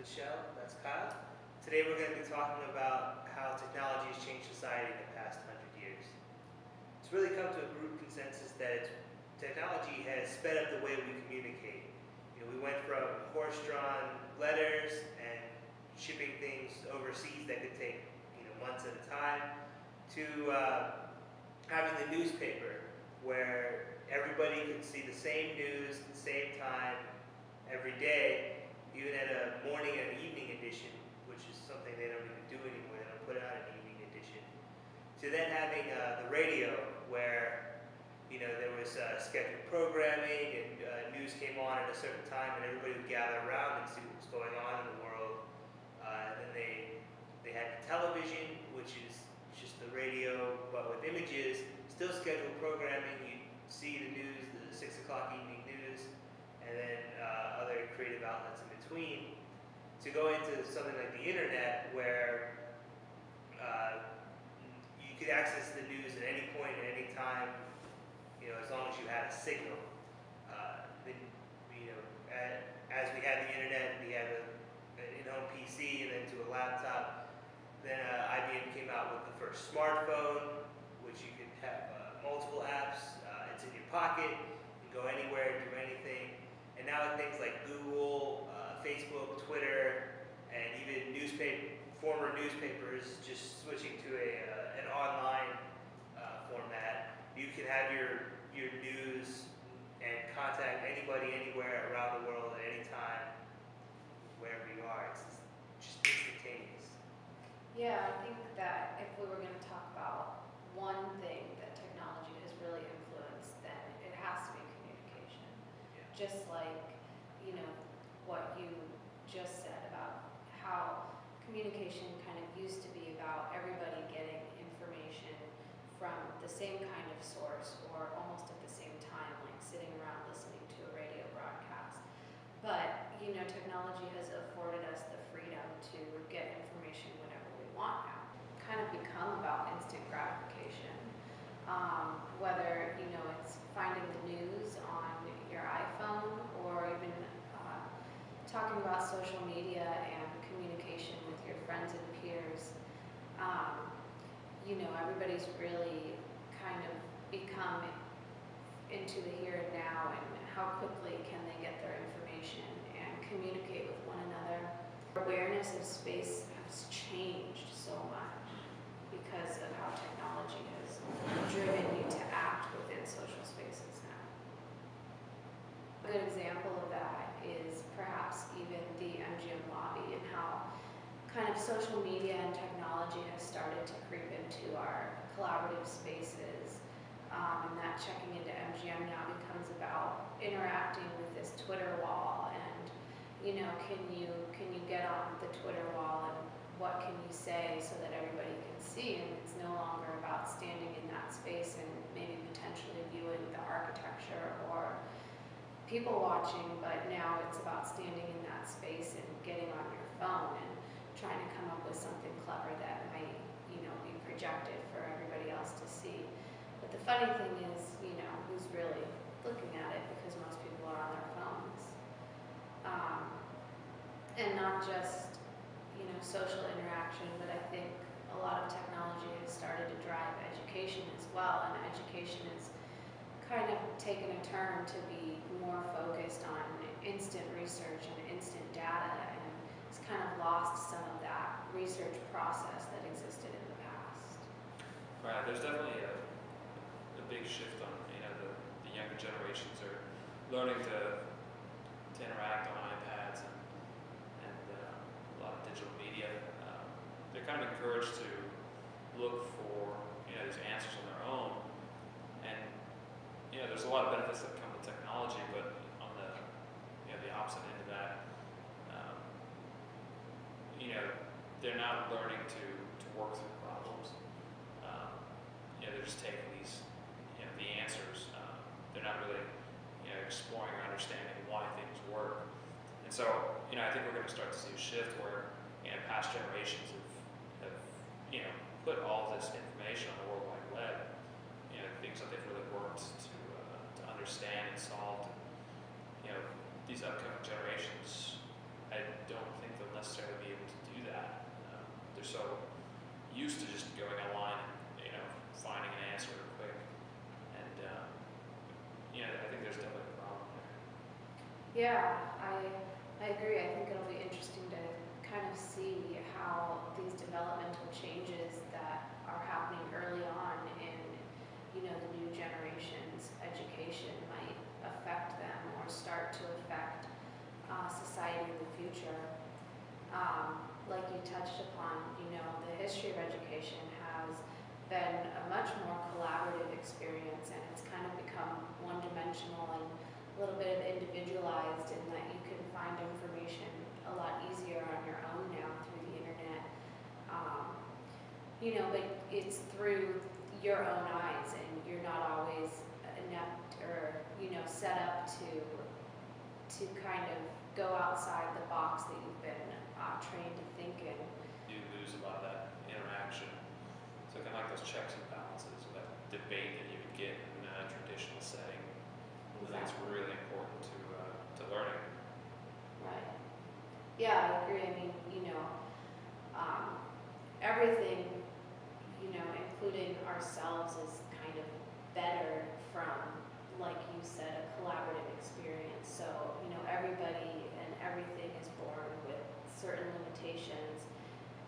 Michelle, that's Kyle. Today we're going to be talking about how technology has changed society in the past 100 years. It's really come to a group consensus that technology has sped up the way we communicate. We went from horse-drawn letters and shipping things overseas that could take months at a time to having the newspaper where everybody could see the same news at the same time every day, even at a morning and evening edition, which is something they don't even do anymore. They don't put out an evening edition. To then having the radio, where there was scheduled programming and news came on at a certain time, and everybody would gather around and see what was going on in the world. And then they had television, which is just the radio, but with images, still scheduled programming. You see the news, the 6 o'clock evening news, and then other creative outlets in between, to go into something like the internet, where you could access the news at any point, at any time, as long as you had a signal. As we had the internet, we had an in-home PC, and then to a laptop. Then IBM came out with the first smartphone, which you could have multiple apps. It's in your pocket. You can go anywhere, do anything. And now things like Google, Facebook, Twitter, and even former newspapers just switching to an online format. You can have your news and contact anybody, anywhere around the world at any time, wherever you are. It's just instantaneous. Yeah, I think that if we were going to talk about one thing that technology has really influenced, then it has to be communication. Yeah. Just like, what you just said about how communication kind of used to be about everybody getting information from the same kind of source or almost at the same time, like sitting around listening to a radio broadcast. But, technology has afforded us the freedom to get information whenever we want now. Kind of become about instant gratification. Whether, it's finding the news on your iPhone or even talking about social media and communication with your friends and peers. Everybody's really kind of become into the here and now, and how quickly can they get their information and communicate with one another. Awareness of space has changed so much because of how technology has driven you to act within social spaces now. A good example of that is perhaps even the MGM lobby, and how kind of social media and technology has started to creep into our collaborative spaces. And that checking into MGM now becomes about interacting with this Twitter wall, and can you get on the Twitter wall, and what can you say so that everybody can see? And it's no longer about standing in that space and maybe potentially viewing the architecture or people watching, but now it's about standing in that space and getting on your phone and trying to come up with something clever that might be projected for everybody else to see. But the funny thing is, who's really looking at it, because most people are on their phones. And not just, social interaction, but I think a lot of technology has started to drive education as well, and education has kind of taken a turn to be more focused on instant research and instant data, and it's kind of lost some of that research process that existed in the past. Right, there's definitely a big shift on, the younger generations are learning to interact on iPads and a lot of digital media. They're kind of encouraged to look for, these answers on their own. And, there's a lot of benefits that come with technology, but on the opposite end of that, they're not learning to work through problems. They're just taking these, the answers. They're not really, exploring or understanding why things work. And so, I think we're going to start to see a shift where, past generations have put all this information on the World Wide Web, things that they've really worked to understand and solve. These upcoming generations, I don't think they'll necessarily they're so used to just going online and, you know, finding an answer quick. And, you know, I think there's definitely a problem there. Yeah, I agree. I think it'll be interesting to kind of see how these developmental changes that are happening early on in, you know, the new generation's education might affect them or start to affect society in the future. Like you touched upon, you know, the history of education has been a much more collaborative experience, and it's kind of become one-dimensional and a little bit individualized in that you can find information a lot easier on your own now through the internet. You know, but it's through your own eyes, and you're not always inept or, you know, set up to kind of go outside the box that you've been trained to think in. You lose a lot of that interaction. So kind of like those checks and balances, or that debate that you would get in a traditional setting. I think it's really important to learning. Right. Yeah, I agree. I mean, you know, everything, you know, including ourselves, is kind of better from, like you said, a collaborative experience. So, you know, everybody and everything is born with certain limitations,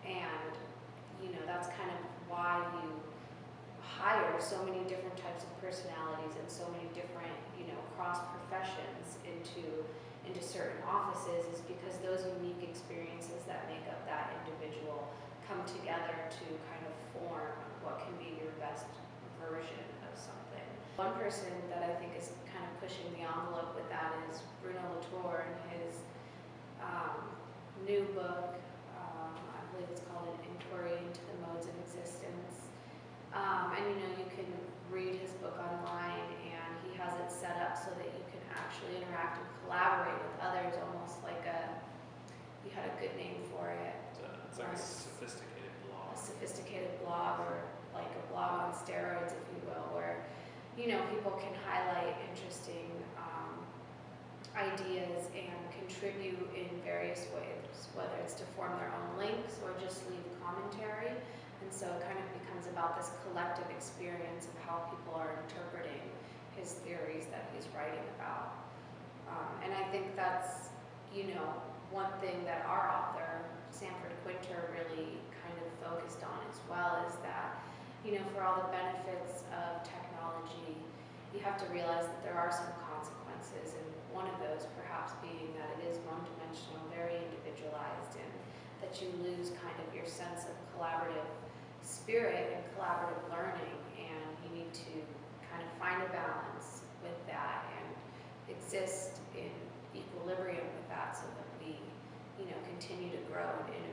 and, you know, that's kind of why you hire so many different types of personalities and so many different, you know, cross professions into certain offices, is because those unique experiences that make up that individual come together to kind of form what can be your best version of something. One person that I think is kind of pushing the envelope with that is Bruno Latour, and his new book, I believe it's called An Inquiry into the Modes of Existence. And you know, you can read his book online, and he has it set up so that you can actually interact and collaborate with others, almost like he had a good name for it. It's like a sophisticated blog. A sophisticated blog, or like a blog on steroids, if you will, where, you know, people can highlight interesting ideas and contribute in various ways, whether it's to form their own links or just leave commentary. And so it kind of becomes about this collective experience of how people are interpreting his theories that he's writing about. And I think that's, you know, one thing that our author, Sanford Quinter, really kind of focused on as well, is that, you know, for all the benefits of technology, you have to realize that there are some consequences, and one of those perhaps being that it is one-dimensional, very individualized, and that you lose kind of your sense of collaborative spirit and collaborative learning, and you need to kind of find a balance with that and exist in equilibrium with that, so that we, you know, continue to grow and innovate